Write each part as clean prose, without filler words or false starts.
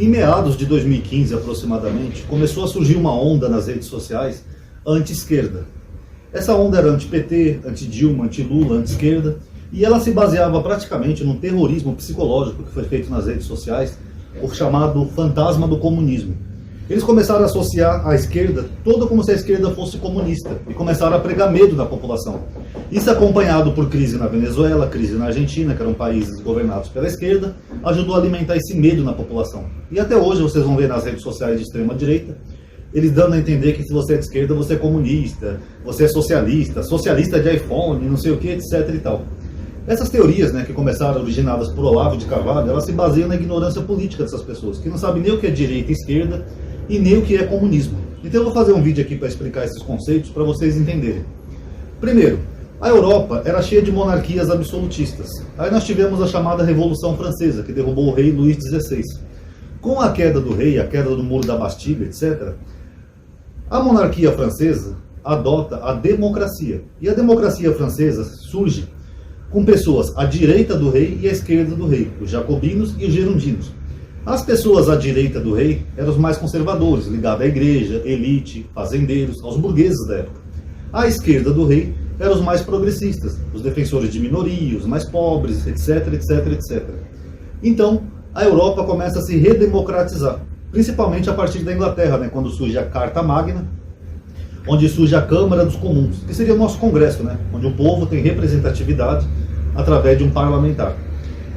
Em meados de 2015, aproximadamente, começou a surgir uma onda nas redes sociais anti-esquerda. Essa onda era anti-PT, anti-Dilma, anti-Lula, anti-esquerda, e ela se baseava praticamente num terrorismo psicológico que foi feito nas redes sociais, o chamado fantasma do comunismo. Eles começaram a associar a esquerda toda como se a esquerda fosse comunista e começaram a pregar medo na população. Isso acompanhado por crise na Venezuela, crise na Argentina, que eram países governados pela esquerda, ajudou a alimentar esse medo na população. E até hoje vocês vão ver nas redes sociais de extrema direita, eles dando a entender que se você é de esquerda, você é comunista, você é socialista, socialista de iPhone, não sei o que, etc e tal. Essas teorias, que começaram originadas por Olavo de Carvalho, elas se baseiam na ignorância política dessas pessoas, que não sabem nem o que é direita e esquerda e nem o que é comunismo. Então eu vou fazer um vídeo aqui para explicar esses conceitos para vocês entenderem. Primeiro, a Europa era cheia de monarquias absolutistas. Aí nós tivemos a chamada Revolução Francesa, que derrubou o rei Luís XVI. Com a queda do rei, a queda do muro da Bastilha, etc., a monarquia francesa adota a democracia. E a democracia francesa surge com pessoas à direita do rei e à esquerda do rei, os jacobinos e os girondinos. As pessoas à direita do rei eram os mais conservadores, ligados à igreja, elite, fazendeiros, aos burgueses da época. À esquerda do rei eram os mais progressistas, os defensores de minorias, os mais pobres, etc, etc, etc. Então, a Europa começa a se redemocratizar, principalmente a partir da Inglaterra, quando surge a Carta Magna, onde surge a Câmara dos Comuns, que seria o nosso Congresso, onde o povo tem representatividade através de um parlamentar.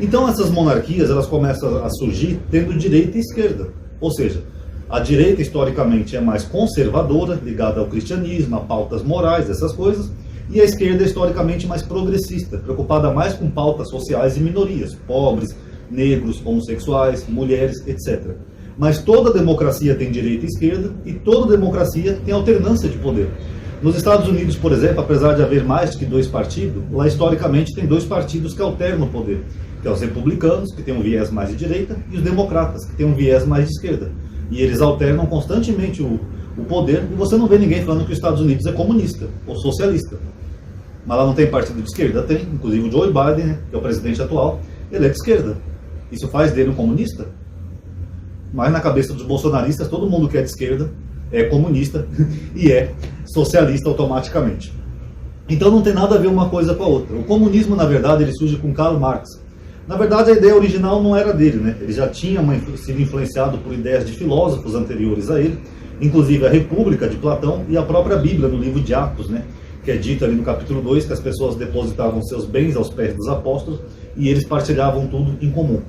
Então essas monarquias elas começam a surgir tendo direita e esquerda, ou seja, a direita historicamente é mais conservadora, ligada ao cristianismo, a pautas morais, essas coisas, e a esquerda é historicamente mais progressista, preocupada mais com pautas sociais e minorias, pobres, negros, homossexuais, mulheres, etc. Mas toda democracia tem direita e esquerda, e toda democracia tem alternância de poder. Nos Estados Unidos, por exemplo, apesar de haver mais que dois partidos, lá historicamente tem dois partidos que alternam o poder, que são os republicanos, que têm um viés mais de direita, e os democratas, que têm um viés mais de esquerda. E eles alternam constantemente o poder, e você não vê ninguém falando que os Estados Unidos é comunista ou socialista. Mas lá não tem partido de esquerda? Tem, inclusive o Joe Biden, que é o presidente atual, ele é de esquerda. Isso faz dele um comunista? Mas na cabeça dos bolsonaristas, todo mundo que é de esquerda é comunista e é socialista automaticamente. Então não tem nada a ver uma coisa com a outra. O comunismo, na verdade, ele surge com Karl Marx. Na verdade, a ideia original não era dele, Ele já tinha sido influenciado por ideias de filósofos anteriores a ele, inclusive a República de Platão e a própria Bíblia, no livro de Atos, que é dito ali no capítulo 2 que as pessoas depositavam seus bens aos pés dos apóstolos e eles partilhavam tudo em comum.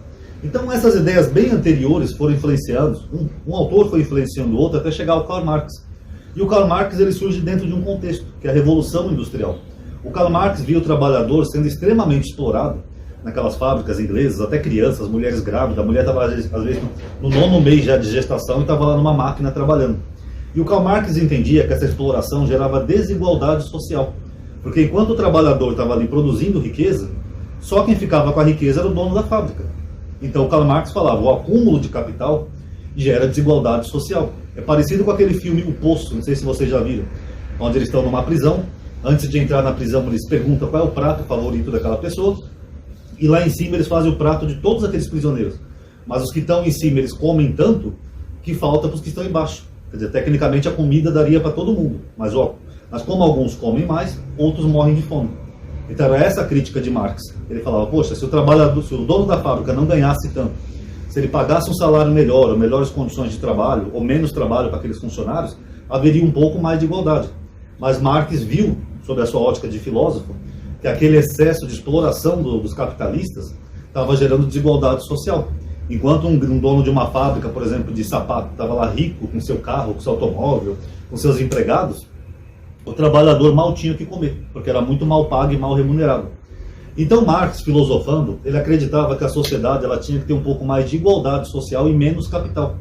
Então essas ideias bem anteriores foram influenciadas, um autor foi influenciando o outro até chegar ao Karl Marx. E o Karl Marx ele surge dentro de um contexto, que é a Revolução Industrial. O Karl Marx via o trabalhador sendo extremamente explorado naquelas fábricas inglesas, até crianças, mulheres grávidas, a mulher estava às vezes no 9º mês já de gestação e estava lá numa máquina trabalhando. E o Karl Marx entendia que essa exploração gerava desigualdade social, porque enquanto o trabalhador estava ali produzindo riqueza, só quem ficava com a riqueza era o dono da fábrica. Então o Karl Marx falava, o acúmulo de capital gera desigualdade social. É parecido com aquele filme O Poço, não sei se vocês já viram, onde eles estão numa prisão, antes de entrar na prisão eles perguntam qual é o prato favorito daquela pessoa, e lá em cima eles fazem o prato de todos aqueles prisioneiros. Mas os que estão em cima eles comem tanto que falta para os que estão embaixo. Quer dizer, tecnicamente a comida daria para todo mundo, mas como alguns comem mais, outros morrem de fome. Então era essa a crítica de Marx. Ele falava, poxa, se o dono da fábrica não ganhasse tanto, se ele pagasse um salário melhor, ou melhores condições de trabalho, ou menos trabalho para aqueles funcionários, haveria um pouco mais de igualdade. Mas Marx viu, sob a sua ótica de filósofo, que aquele excesso de exploração dos capitalistas estava gerando desigualdade social. Enquanto um dono de uma fábrica, por exemplo, de sapato, estava lá rico, com seu carro, com seu automóvel, com seus empregados, o trabalhador mal tinha o que comer, porque era muito mal pago e mal remunerado. Então Marx, filosofando, ele acreditava que a sociedade ela tinha que ter um pouco mais de igualdade social e menos capital.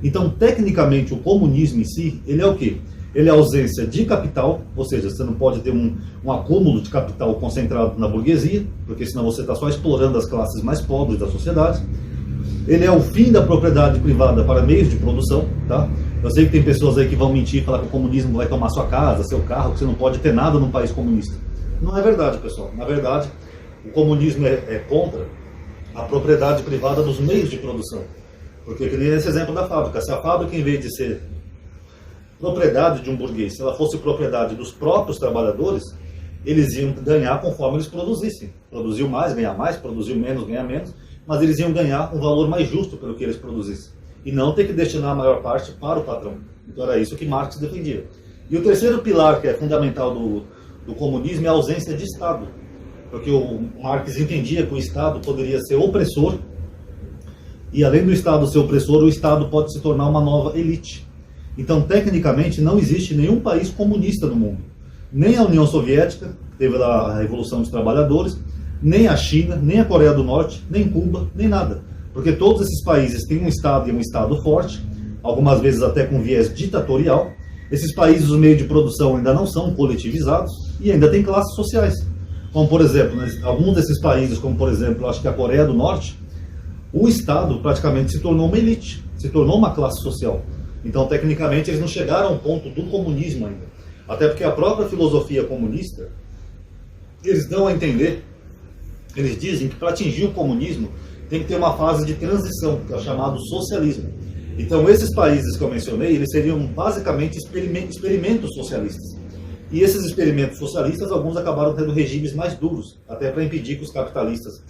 Então, tecnicamente, o comunismo em si, ele é o quê? Ele é a ausência de capital, ou seja, você não pode ter um acúmulo de capital concentrado na burguesia, porque senão você está só explorando as classes mais pobres da sociedade. Ele é o fim da propriedade privada para meios de produção, tá? Eu sei que tem pessoas aí que vão mentir e falar que o comunismo vai tomar sua casa, seu carro, que você não pode ter nada num país comunista. Não é verdade, pessoal. Na verdade, o comunismo é contra a propriedade privada dos meios de produção. Porque eu queria esse exemplo da fábrica. Se a fábrica, em vez de ser propriedade de um burguês, se ela fosse propriedade dos próprios trabalhadores, eles iam ganhar conforme eles produzissem. Produziu mais, produziu menos, ganhar menos, mas eles iam ganhar um valor mais justo pelo que eles produzissem. E não ter que destinar a maior parte para o patrão. Então era isso que Marx defendia. E o terceiro pilar, que é fundamental do comunismo, é a ausência de Estado. Porque o Marx entendia que o Estado poderia ser opressor, e além do Estado ser opressor, o Estado pode se tornar uma nova elite. Então, tecnicamente, não existe nenhum país comunista no mundo. Nem a União Soviética, que teve lá a Revolução dos Trabalhadores, nem a China, nem a Coreia do Norte, nem Cuba, nem nada. Porque todos esses países têm um Estado e um Estado forte, algumas vezes até com viés ditatorial. Esses países, os meios de produção ainda não são coletivizados e ainda tem classes sociais. Como, por exemplo, alguns desses países, como, por exemplo, acho que a Coreia do Norte, o Estado praticamente se tornou uma elite, se tornou uma classe social. Então, tecnicamente, eles não chegaram ao ponto do comunismo ainda. Até porque a própria filosofia comunista, eles dão a entender, eles dizem que para atingir o comunismo tem que ter uma fase de transição, que é o chamado socialismo. Então, esses países que eu mencionei, eles seriam basicamente experimentos socialistas. E esses experimentos socialistas, alguns acabaram tendo regimes mais duros, até para impedir que os capitalistas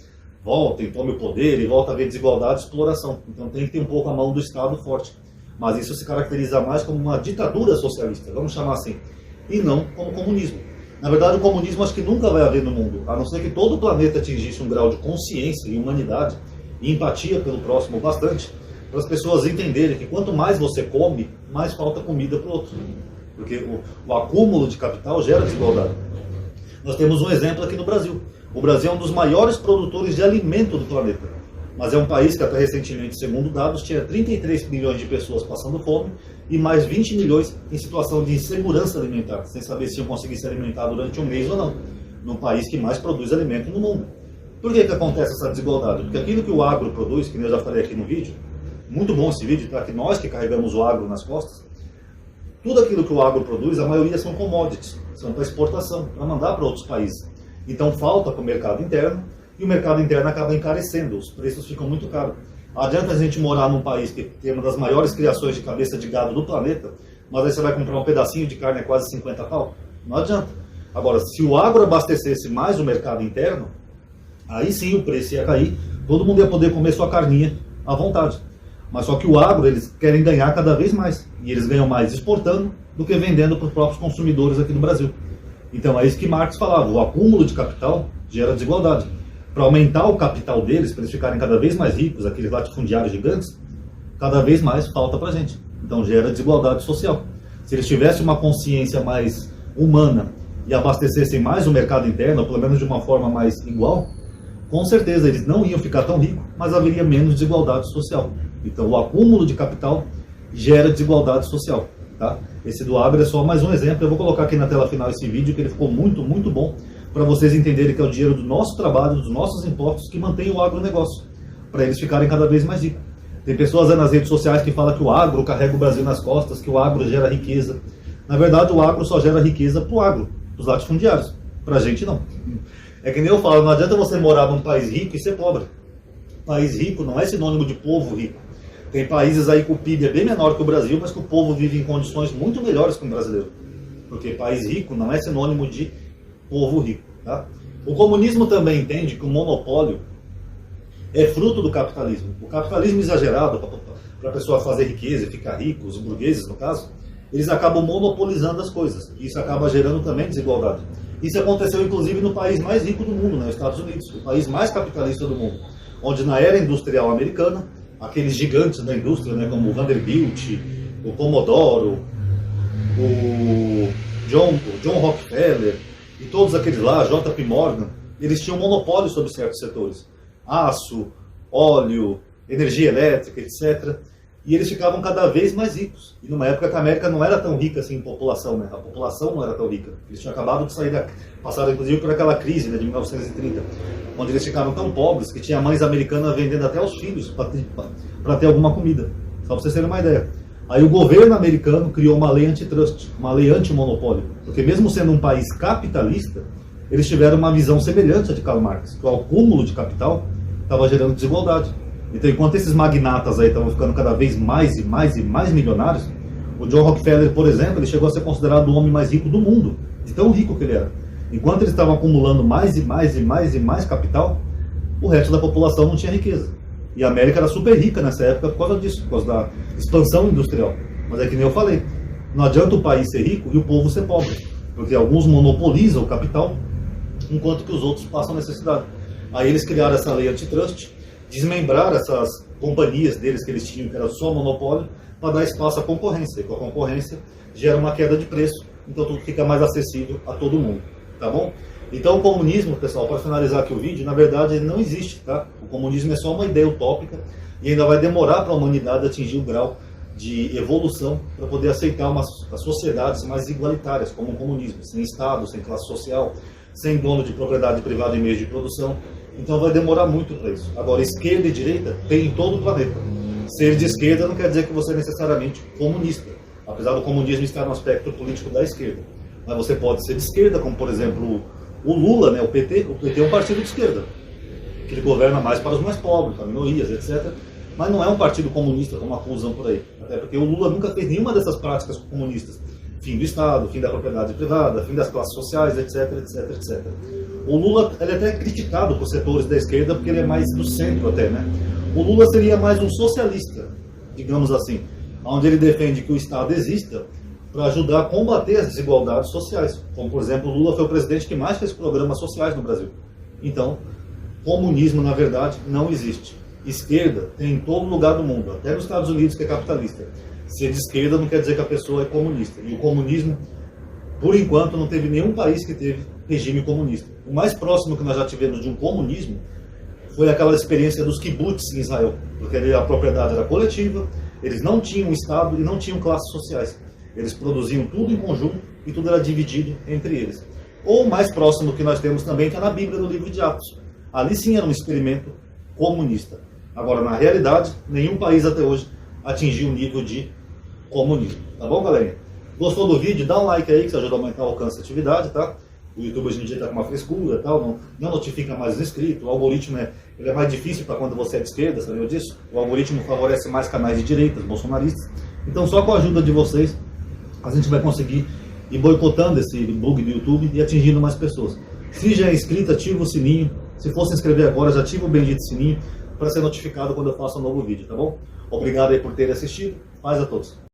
voltem, tomem o poder e voltem a haver desigualdade e exploração. Então tem que ter um pouco a mão do Estado forte. Mas isso se caracteriza mais como uma ditadura socialista, vamos chamar assim, e não como comunismo. Na verdade, o comunismo acho que nunca vai haver no mundo, a não ser que todo o planeta atingisse um grau de consciência e humanidade e empatia pelo próximo bastante, para as pessoas entenderem que quanto mais você come, mais falta comida para o outro. Porque o acúmulo de capital gera desigualdade. Nós temos um exemplo aqui no Brasil. O Brasil é um dos maiores produtores de alimento do planeta. Mas é um país que até recentemente, segundo dados, tinha 33 milhões de pessoas passando fome e mais 20 milhões em situação de insegurança alimentar, sem saber se iam conseguir se alimentar durante um mês ou não, num país que mais produz alimento no mundo. Por que acontece essa desigualdade? Porque aquilo que o agro produz, que eu já falei aqui no vídeo, muito bom esse vídeo, tá? Que nós que carregamos o agro nas costas, tudo aquilo que o agro produz, a maioria são commodities, são para exportação, para mandar para outros países. Então falta para o mercado interno, e o mercado interno acaba encarecendo, os preços ficam muito caros. Adianta a gente morar num país que tem uma das maiores criações de cabeça de gado do planeta, mas aí você vai comprar um pedacinho de carne a quase 50 pau? Não adianta. Agora, se o agro abastecesse mais o mercado interno, aí sim o preço ia cair, todo mundo ia poder comer sua carninha à vontade. Mas só que o agro, eles querem ganhar cada vez mais, e eles ganham mais exportando do que vendendo para os próprios consumidores aqui no Brasil. Então é isso que Marx falava, o acúmulo de capital gera desigualdade. Para aumentar o capital deles, para eles ficarem cada vez mais ricos, aqueles latifundiários gigantes, cada vez mais falta para a gente. Então gera desigualdade social. Se eles tivessem uma consciência mais humana e abastecessem mais o mercado interno, ou pelo menos de uma forma mais igual, com certeza eles não iam ficar tão ricos, mas haveria menos desigualdade social. Então o acúmulo de capital gera desigualdade social. Tá? Esse do agro é só mais um exemplo. Eu vou colocar aqui na tela final esse vídeo, que ele ficou muito, muito bom, para vocês entenderem que é o dinheiro do nosso trabalho, dos nossos impostos, que mantém o agronegócio, para eles ficarem cada vez mais ricos. Tem pessoas nas redes sociais que falam que o agro carrega o Brasil nas costas, que o agro gera riqueza. Na verdade, o agro só gera riqueza para o agro, para os latifundiários. Para a gente, não. É que nem eu falo, não adianta você morar num país rico e ser pobre. País rico não é sinônimo de povo rico. Tem países aí que o PIB é bem menor que o Brasil, mas que o povo vive em condições muito melhores que o brasileiro. Porque país rico não é sinônimo de povo rico. Tá? O comunismo também entende que o monopólio é fruto do capitalismo. O capitalismo exagerado, para a pessoa fazer riqueza e ficar rico, os burgueses no caso, eles acabam monopolizando as coisas. Isso acaba gerando também desigualdade. Isso aconteceu inclusive no país mais rico do mundo, nos Estados Unidos, o país mais capitalista do mundo, onde na era industrial americana, aqueles gigantes da indústria, né, como o Vanderbilt, o Commodore, o John Rockefeller e todos aqueles lá, JP Morgan, eles tinham monopólio sobre certos setores. Aço, óleo, energia elétrica, etc. E eles ficavam cada vez mais ricos. E numa época que a América não era tão rica assim em população, né? A população não era tão rica. Eles tinham acabado de sair passaram inclusive por aquela crise, né, de 1930, onde eles ficaram tão pobres que tinha mães americanas vendendo até os filhos para ter alguma comida. Só para vocês terem uma ideia. Aí o governo americano criou uma lei antitrust, uma lei antimonopólio. Porque mesmo sendo um país capitalista, eles tiveram uma visão semelhante à de Karl Marx, que o acúmulo de capital estava gerando desigualdade. Então, enquanto esses magnatas aí estavam ficando cada vez mais e mais e mais milionários, o John Rockefeller, por exemplo, ele chegou a ser considerado o homem mais rico do mundo, de tão rico que ele era. Enquanto eles estavam acumulando mais e mais e mais e mais capital, o resto da população não tinha riqueza. E a América era super rica nessa época por causa disso, por causa da expansão industrial. Mas é que nem eu falei, não adianta o país ser rico e o povo ser pobre, porque alguns monopolizam o capital, enquanto que os outros passam necessidade. Aí eles criaram essa lei antitrust, desmembraram essas companhias deles que eles tinham, que era só monopólio, para dar espaço à concorrência. E com a concorrência gera uma queda de preço, então tudo fica mais acessível a todo mundo, tá bom? Então o comunismo, pessoal, para finalizar aqui o vídeo, na verdade ele não existe, tá? O comunismo é só uma ideia utópica e ainda vai demorar para a humanidade atingir o grau de evolução para poder aceitar as sociedades mais igualitárias, como o comunismo, sem Estado, sem classe social, sem dono de propriedade privada em meios de produção. Então vai demorar muito para isso. Agora, esquerda e direita tem em todo o planeta. Ser de esquerda não quer dizer que você é necessariamente comunista, apesar do comunismo estar no aspecto político da esquerda. Mas você pode ser de esquerda, como por exemplo o Lula, né, o PT. O PT é um partido de esquerda, que ele governa mais para os mais pobres, para minorias, etc. Mas não é um partido comunista, como acusam por aí. Até porque o Lula nunca fez nenhuma dessas práticas comunistas. Fim do Estado, fim da propriedade privada, fim das classes sociais, etc, etc, etc. O Lula, ele é até criticado por setores da esquerda, porque ele é mais do centro até, né? O Lula seria mais um socialista, digamos assim, onde ele defende que o Estado exista para ajudar a combater as desigualdades sociais. Como, por exemplo, o Lula foi o presidente que mais fez programas sociais no Brasil. Então, comunismo, na verdade, não existe. Esquerda tem em todo lugar do mundo, até nos Estados Unidos, que é capitalista. Ser de esquerda não quer dizer que a pessoa é comunista. E o comunismo, por enquanto, não teve nenhum país que teve regime comunista. O mais próximo que nós já tivemos de um comunismo foi aquela experiência dos kibbutz em Israel, porque ali a propriedade era coletiva, eles não tinham Estado e não tinham classes sociais. Eles produziam tudo em conjunto e tudo era dividido entre eles. Ou o mais próximo que nós temos também está na Bíblia, no livro de Atos. Ali sim era um experimento comunista. Agora, na realidade, nenhum país até hoje atingiu o nível de comunismo. Tá bom, galerinha? Gostou do vídeo? Dá um like aí, que isso ajuda a aumentar o alcance da atividade, tá? O YouTube hoje em dia está com uma frescura e tal, não notifica mais os inscritos. O algoritmo ele é mais difícil para quando você é de esquerda, sabia disso? O algoritmo favorece mais canais de direitas, bolsonaristas. Então, só com a ajuda de vocês, a gente vai conseguir ir boicotando esse bug do YouTube e atingindo mais pessoas. Se já é inscrito, ativa o sininho. Se for se inscrever agora, já ativa o bendito sininho para ser notificado quando eu faço um novo vídeo, tá bom? Obrigado aí por terem assistido. Paz a todos.